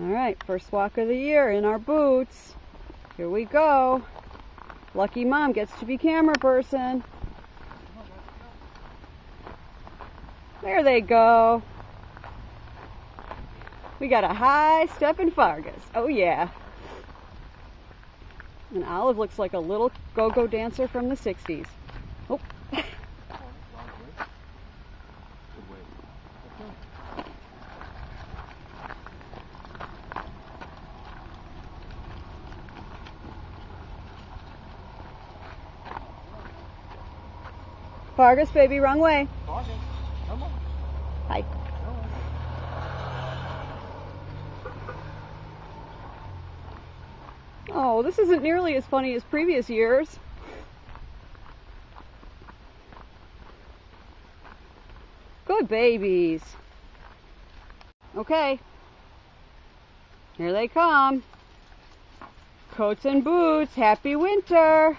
Alright, first walk of the year in our boots. Here we go. Lucky Mom gets to be camera person. There they go. We got a high step in Fargus. Oh yeah. And Olive looks like a little go-go dancer from the 60s. Oh. Fargus, baby, wrong way. Fargus, come on. Hi. Oh, this isn't nearly as funny as previous years. Good babies. Okay. Here they come. Coats and boots. Happy winter.